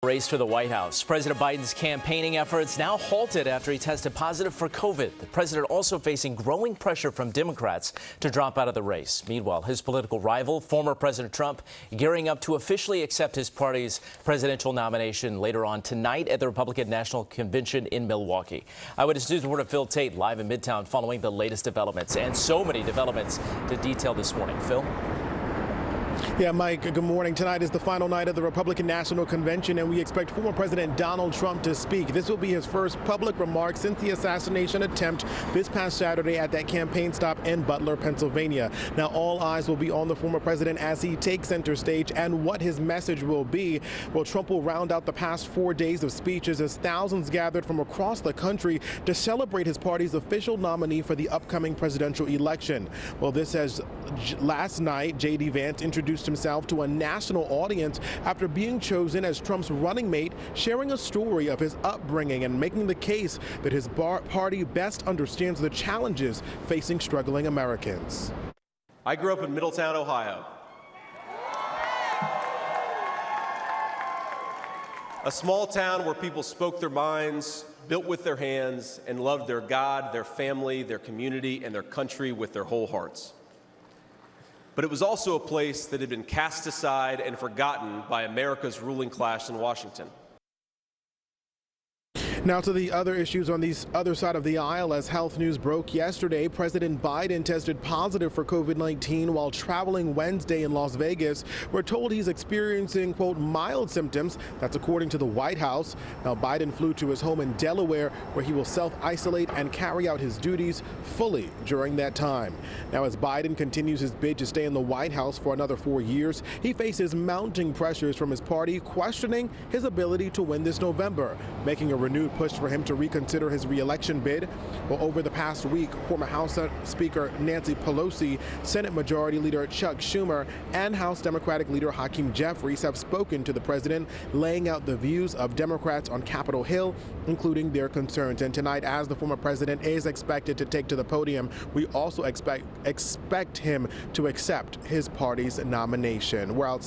Race for the White House. President Biden's campaigning efforts now halted after he tested positive for COVID. The president also facing growing pressure from Democrats to drop out of the race. Meanwhile, his political rival, former President Trump, gearing up to officially accept his party's presidential nomination later on tonight at the Republican National Convention in Milwaukee. Eyewitness News reporter Phil Taitt live in Midtown following the latest developments, and so many developments to detail this morning. Phil? Yeah, Mike, good morning. Tonight is the final night of the Republican National Convention, and we expect former President Donald Trump to speak. This will be his first public remark since the assassination attempt this past Saturday at that campaign stop in Butler, Pennsylvania. Now, all eyes will be on the former president as he takes center stage and what his message will be. Well, Trump will round out the past 4 days of speeches as thousands gathered from across the country to celebrate his party's official nominee for the upcoming presidential election. Well, this as last night, J.D. Vance introduced himself to a national audience after being chosen as Trump's running mate, sharing a story of his upbringing and making the case that his party best understands the challenges facing struggling Americans. I grew up in Middletown, Ohio. A small town where people spoke their minds, built with their hands, and loved their God, their family, their community, and their country with their whole hearts. But it was also a place that had been cast aside and forgotten by America's ruling class in Washington. Now to the other issues on the other side of the aisle. As health news broke yesterday, President Biden tested positive for COVID-19 while traveling Wednesday in Las Vegas. We're told he's experiencing, quote, mild symptoms. That's according to the White House. Now, Biden flew to his home in Delaware, where he will self-isolate and carry out his duties fully during that time. Now, as Biden continues his bid to stay in the White House for another 4 years, he faces mounting pressures from his party, questioning his ability to win this November, making a renewed push for him to reconsider his re-election bid. Well, over the past week, former House Speaker Nancy Pelosi, Senate Majority Leader Chuck Schumer, and House Democratic Leader Hakeem Jeffries have spoken to the president, laying out the views of Democrats on Capitol Hill, including their concerns. And tonight, as the former president is expected to take to the podium, we also expect him to accept his party's nomination. We're outside